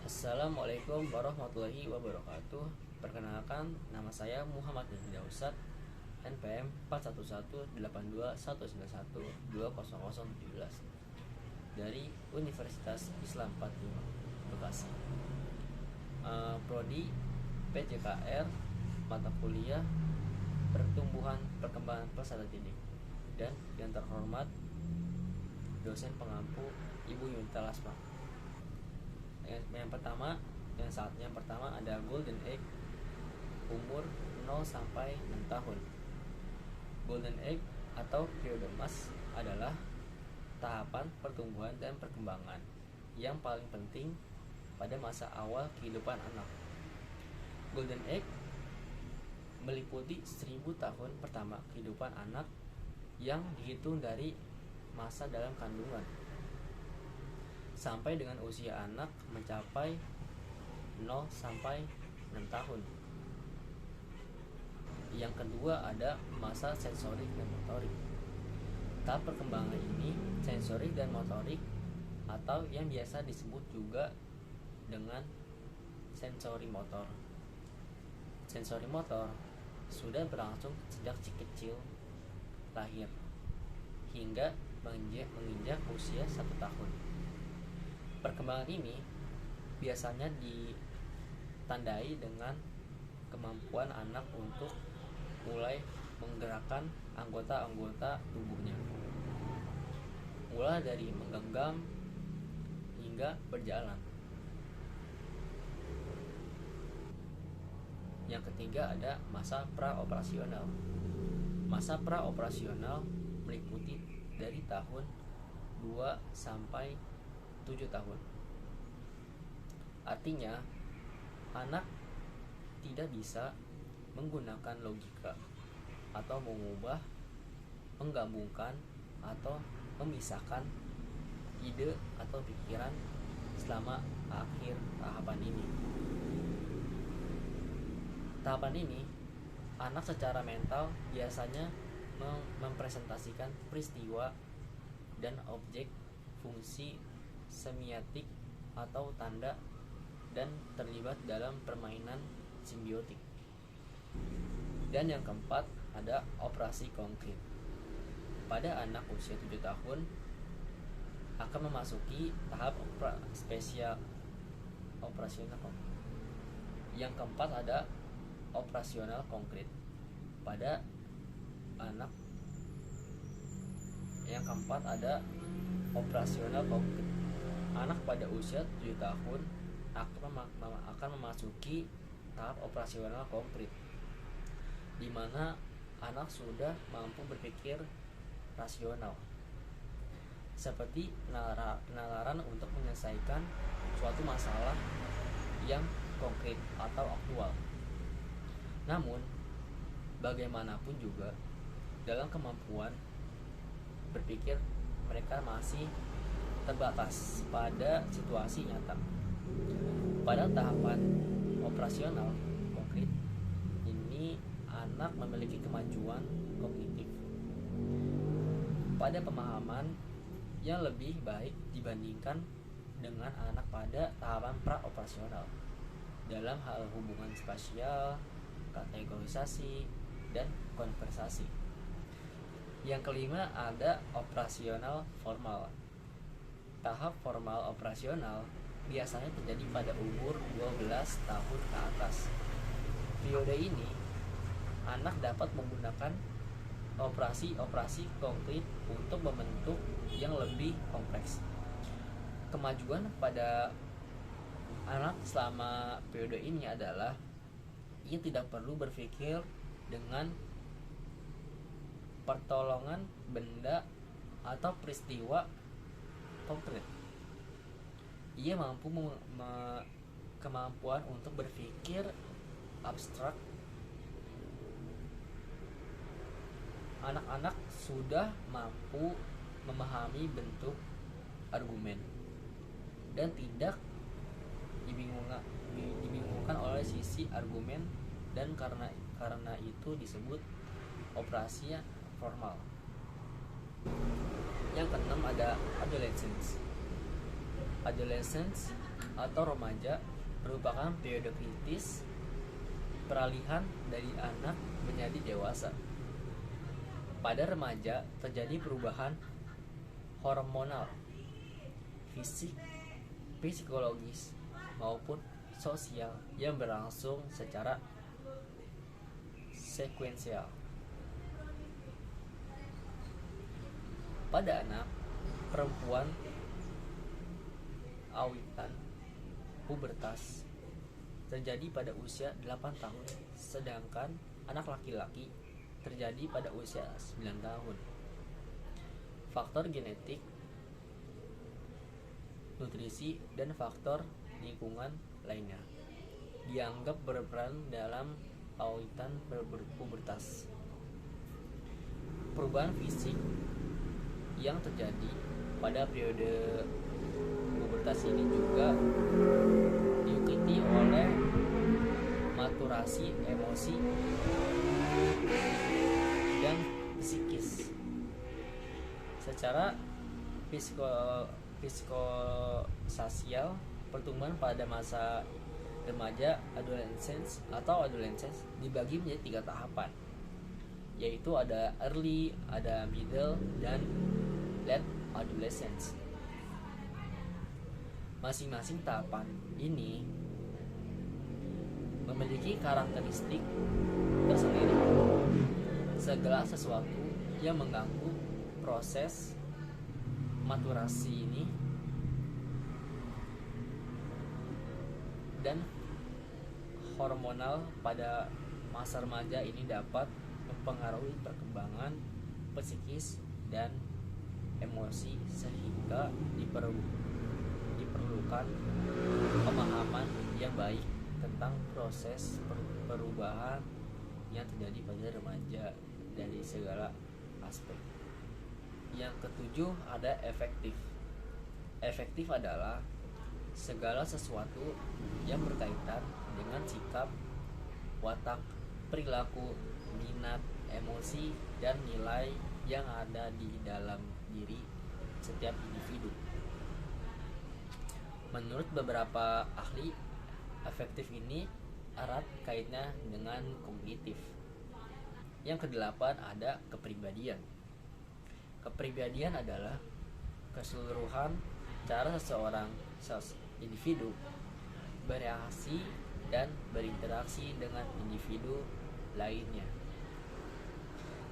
Assalamualaikum warahmatullahi wabarakatuh. Perkenalkan, nama saya Muhammad Nihdi Dausat, NPM 41182191200017 dari Universitas Islam 45 Bekasi. Prodi PJKR, mata kuliah Pertumbuhan Perkembangan Peserta Didik, dan yang terhormat dosen pengampu Ibu Yunita Lasma. Yang pertama ada Golden Egg, umur 0 sampai 6 tahun. Golden Egg atau periode emas adalah tahapan pertumbuhan dan perkembangan yang paling penting pada masa awal kehidupan anak. Golden Egg meliputi 1000 tahun pertama kehidupan anak yang dihitung dari masa dalam kandungan sampai dengan usia anak mencapai 0 sampai 6 tahun. Yang kedua ada masa sensorik dan motorik. Tahap perkembangan ini sensorik dan motorik, atau yang biasa disebut juga dengan sensori motor. Sensori motor sudah berlangsung sejak si kecil lahir hingga menginjak usia 1 tahun. Perkembangan ini biasanya ditandai dengan kemampuan anak untuk mulai menggerakkan anggota-anggota tubuhnya, mulai dari menggenggam hingga berjalan. Yang ketiga ada masa praoperasional. Masa praoperasional meliputi dari tahun 2 sampai 7 tahun. Artinya, anak tidak bisa menggunakan logika atau mengubah, menggabungkan, atau memisahkan ide atau pikiran selama akhir tahapan ini. Tahapan ini, anak secara mental biasanya mempresentasikan peristiwa dan objek, fungsi semiotik atau tanda, dan terlibat dalam permainan simbiotik. Dan yang keempat ada operasi konkret. Pada anak usia 7 tahun akan memasuki tahap operasional konkret. Yang keempat ada operasional konkret. Pada anak yang keempat ada operasional konkret. Anak pada usia 7 tahun akan memasuki tahap operasional konkret, di mana anak sudah mampu berpikir rasional, seperti penalaran untuk menyelesaikan suatu masalah yang konkret atau aktual. Namun, bagaimanapun juga, dalam kemampuan berpikir mereka masih terbatas pada situasi nyata. Pada tahapan operasional konkret ini, anak memiliki kemajuan kognitif pada pemahaman yang lebih baik dibandingkan dengan anak pada tahapan praoperasional dalam hal hubungan spasial, kategorisasi, dan konversasi. Yang kelima ada operasional formal. Tahap formal operasional biasanya terjadi pada umur 12 tahun ke atas. Periode ini, anak dapat menggunakan operasi konkret untuk membentuk yang lebih kompleks. Kemajuan pada anak selama periode ini adalah ia tidak perlu berpikir dengan pertolongan benda atau peristiwa konkret. Ia mampu kemampuan untuk berpikir abstrak. Anak-anak sudah mampu memahami bentuk argumen dan tidak dibingungkan oleh sisi argumen, dan karena itu disebut operasi formal. Yang keenam ada adolescence. Adolescence atau remaja merupakan periode kritis peralihan dari anak menjadi dewasa. Pada remaja terjadi perubahan hormonal, fisik, psikologis maupun sosial yang berlangsung secara sekuensial. Pada anak perempuan, awitan pubertas terjadi pada usia 8 tahun, sedangkan anak laki-laki terjadi pada usia 9 tahun. Faktor genetik, nutrisi, dan faktor lingkungan lainnya dianggap berperan dalam awitan pubertas. Perubahan fisik yang terjadi pada periode pubertas ini juga diikuti oleh maturasi emosi dan psikis. Secara psikososial, pertumbuhan pada masa remaja adolescence dibagi menjadi 3 tahapan, yaitu ada early, ada middle, dan late adolescence. Masing-masing tahapan ini memiliki karakteristik tersendiri. Segala sesuatu yang mengganggu proses maturasi ini dan hormonal pada masa remaja ini dapat mempengaruhi perkembangan psikis dan emosi, sehingga diperlukan pemahaman yang baik tentang proses perubahan yang terjadi pada remaja dari segala aspek. Yang ketujuh ada efektif. Efektif adalah segala sesuatu yang berkaitan dengan sikap, watak, perilaku, minat, emosi, dan nilai yang ada di dalam diri setiap individu. Menurut beberapa ahli, efektif ini erat kaitnya dengan kognitif. Yang kedelapan ada kepribadian. Kepribadian adalah keseluruhan cara seseorang individu bereaksi dan berinteraksi dengan individu lainnya.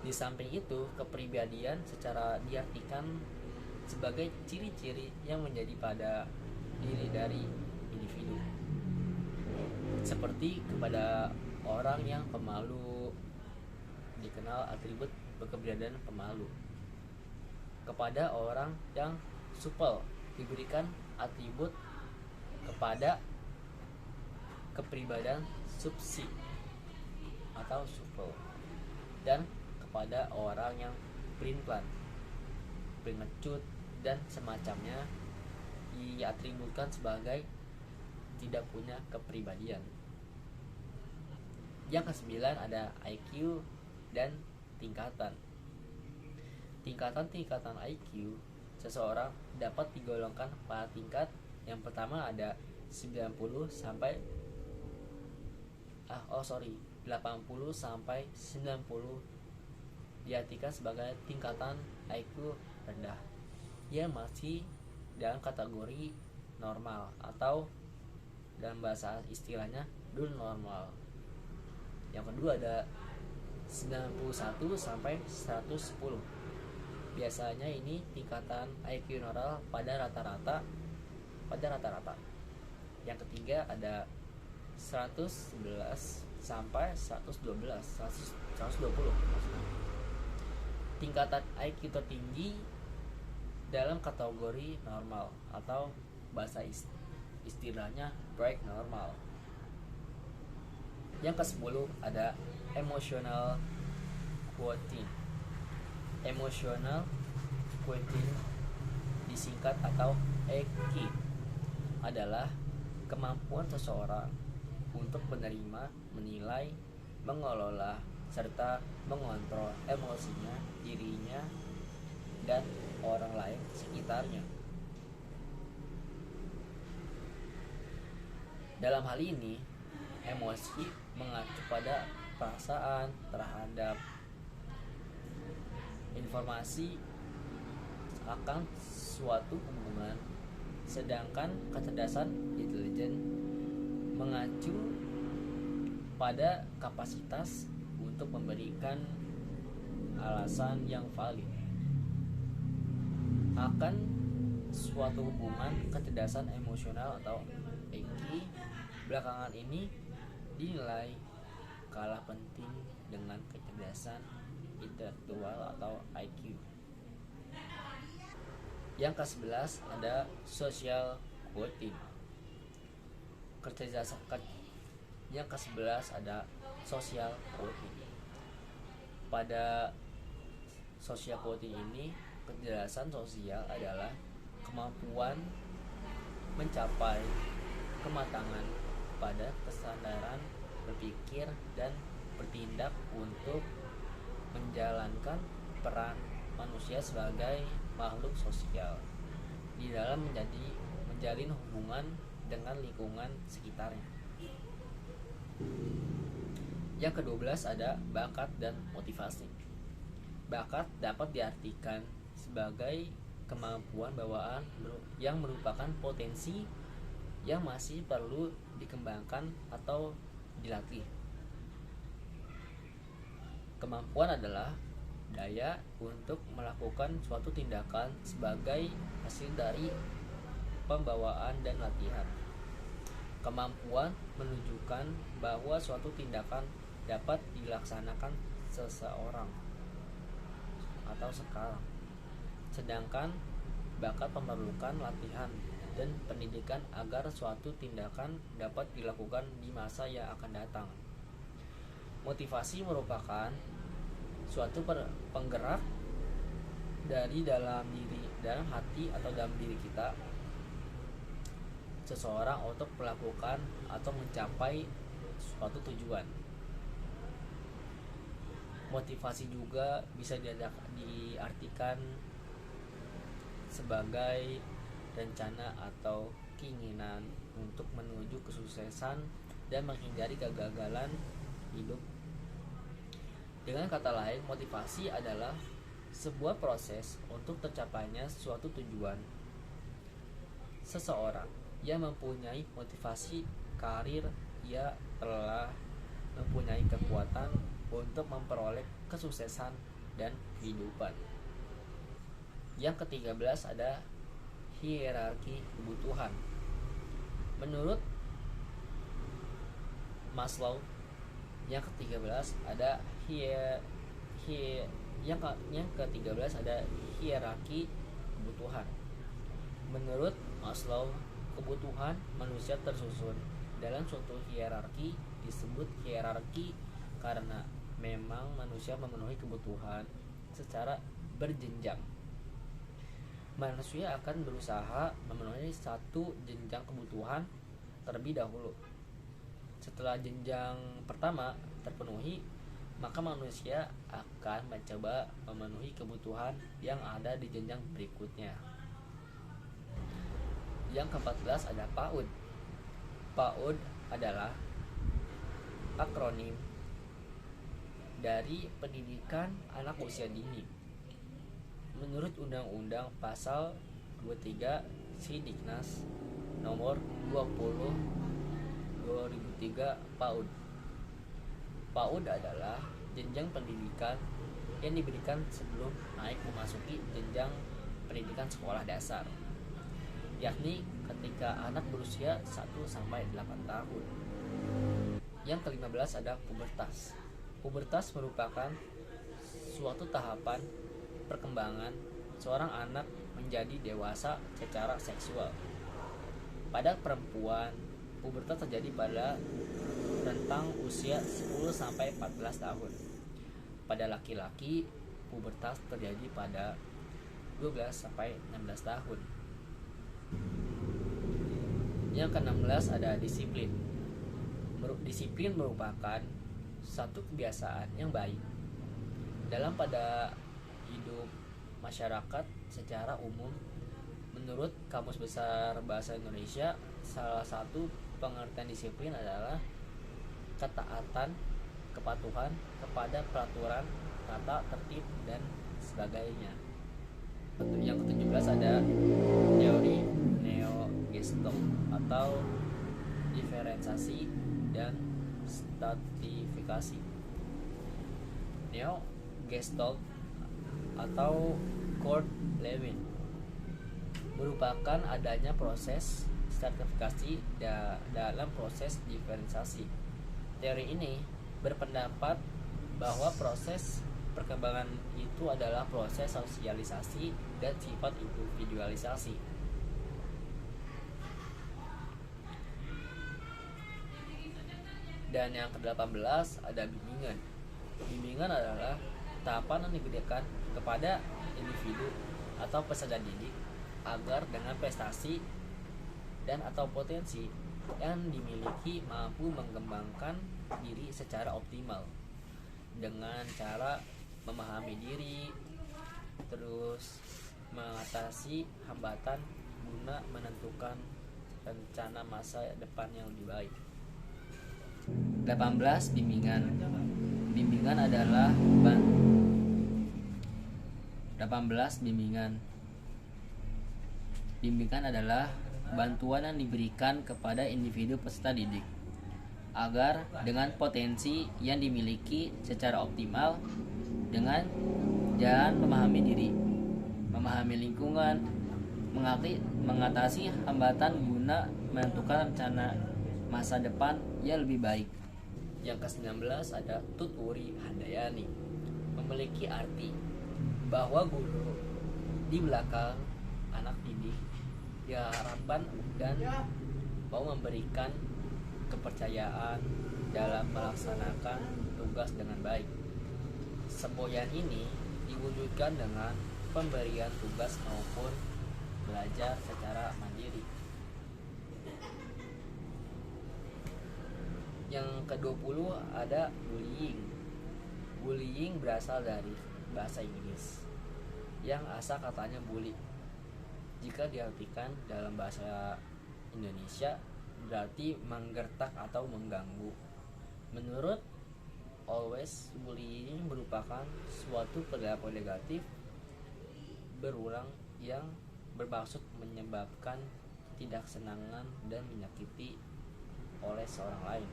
Di samping itu, kepribadian secara diartikan sebagai ciri-ciri yang menjadi pada diri dari individu. Seperti kepada orang yang pemalu dikenal atribut kepribadian pemalu. Kepada orang yang supel diberikan atribut kepada kepribadian subsi atau supel, dan kepada orang yang pelin-pelan, pengecut, dan semacamnya diatributkan sebagai tidak punya kepribadian. Yang kesembilan ada IQ dan tingkatan. Tingkatan IQ seseorang dapat digolongkan pada tingkat yang pertama ada 80 sampai 90 diartikan sebagai tingkatan IQ rendah yang masih dalam kategori normal atau dalam bahasa istilahnya dul normal. Yang kedua ada 91 sampai 110. Biasanya ini tingkatan IQ normal pada rata-rata. Yang ketiga ada 111 sampai 120 maksudnya. Tingkatan IQ tertinggi dalam kategori normal atau bahasa istilahnya break normal. Yang ke-10 ada emotional quotient. Emotional quotient disingkat atau EQ adalah kemampuan seseorang untuk menerima, menilai, mengelola, serta mengontrol emosinya, dirinya, dan orang lain sekitarnya. Dalam hal ini, emosi mengacu pada perasaan terhadap informasi akan suatu hubungan, sedangkan kecerdasan intelijen mengacu pada kapasitas untuk memberikan alasan yang valid akan suatu hubungan. Kecerdasan emosional atau EQ belakangan ini dinilai kalah penting dengan kecerdasan intelektual atau IQ. Yang ke-11 ada social quotient. Kecerdasan yang ke-11 ada social quotient. Pada social quotient ini, kecerdasan sosial adalah kemampuan mencapai kematangan pada kesadaran berpikir dan bertindak untuk menjalankan peran manusia sebagai makhluk sosial di dalam menjalin hubungan dengan lingkungan sekitarnya. Yang ke-12 ada bakat dan motivasi. Bakat dapat diartikan sebagai kemampuan bawaan yang merupakan potensi yang masih perlu dikembangkan atau dilatih. Kemampuan adalah daya untuk melakukan suatu tindakan sebagai hasil dari pembawaan dan latihan. Kemampuan menunjukkan bahwa suatu tindakan dapat dilaksanakan seseorang atau sekarang. Sedangkan bakat memerlukan latihan dan pendidikan agar suatu tindakan dapat dilakukan di masa yang akan datang. Motivasi merupakan suatu penggerak dari dalam hati atau dalam diri kita seseorang untuk melakukan atau mencapai suatu tujuan. Motivasi juga bisa diartikan sebagai rencana atau keinginan untuk menuju kesuksesan dan menghindari kegagalan hidup. Dengan kata lain, motivasi adalah sebuah proses untuk tercapainya suatu tujuan. Seseorang yang mempunyai motivasi karir, ia telah mempunyai kekuatan untuk memperoleh kesuksesan dan kehidupan. Yang ke-13 ada hierarki kebutuhan. Menurut Maslow, yang ke-13 ada yang ke-13 ada hierarki kebutuhan. Menurut Maslow, kebutuhan manusia tersusun dalam suatu hierarki. Disebut hierarki karena memang manusia memenuhi kebutuhan secara berjenjang. Manusia akan berusaha memenuhi satu jenjang kebutuhan terlebih dahulu. Setelah jenjang pertama terpenuhi, maka manusia akan mencoba memenuhi kebutuhan yang ada di jenjang berikutnya. Yang ke-14 ada PAUD. PAUD adalah akronim dari Pendidikan Anak Usia Dini. Menurut Undang-Undang Pasal 23 Sidiknas Nomor 20/2003 PAUD. PAUD adalah jenjang pendidikan yang diberikan sebelum naik memasuki jenjang pendidikan sekolah dasar, yakni ketika anak berusia 1-8 tahun. Yang ke-15 ada pubertas. Pubertas merupakan suatu tahapan perkembangan seorang anak menjadi dewasa secara seksual. Pada perempuan, pubertas terjadi pada rentang usia 10-14 tahun. Pada laki-laki, pubertas terjadi pada 12-16 tahun. Yang ke-16 ada disiplin. Disiplin merupakan satu kebiasaan yang baik pada hidup masyarakat secara umum. Menurut Kamus Besar Bahasa Indonesia, salah satu pengertian disiplin adalah ketaatan, kepatuhan kepada peraturan, tata tertib dan sebagainya. Yang ke-17 ada teori neo-Gestalt atau diferensiasi dan stratifikasi. Neo-Gestalt atau Kurt Lewin merupakan adanya proses stratifikasi dalam proses diferensiasi. Teori ini berpendapat bahwa proses perkembangan itu adalah proses sosialisasi dan sifat individualisasi. Dan yang ke-18 ada bimbingan. Bimbingan adalah tahapan yang diberikan kepada individu atau peserta didik agar dengan prestasi dan atau potensi yang dimiliki mampu mengembangkan diri secara optimal dengan cara memahami diri, terus mengatasi hambatan guna menentukan rencana masa depan yang lebih baik. 18. Bimbingan. Bimbingan adalah 18. Bimbingan adalah bantuan yang diberikan kepada individu peserta didik agar dengan potensi yang dimiliki secara optimal dengan jalan memahami diri, memahami lingkungan, mengatasi hambatan guna menentukan rencana masa depan yang lebih baik. Yang ke-19 ada Tuturi Handayani, memiliki arti bahwa guru di belakang anak didik diharapkan dan mau memberikan kepercayaan dalam melaksanakan tugas dengan baik. Semboyan ini diwujudkan dengan pemberian tugas maupun belajar secara mandiri. Yang ke-20 ada bullying. Bullying berasal dari bahasa Inggris yang asal katanya bully. Jika diartikan dalam bahasa Indonesia berarti menggertak atau mengganggu. Menurut Always, bullying merupakan suatu perilaku negatif berulang yang bermaksud menyebabkan ketidaksenangan dan menyakiti oleh seorang lain,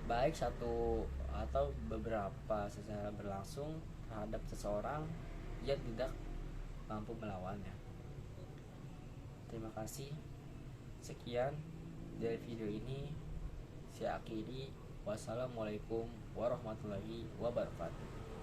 baik satu atau beberapa secara berlangsung terhadap seseorang yang tidak mampu melawannya. Terima kasih. Sekian dari video ini. Saya akhiri. Wassalamualaikum warahmatullahi wabarakatuh.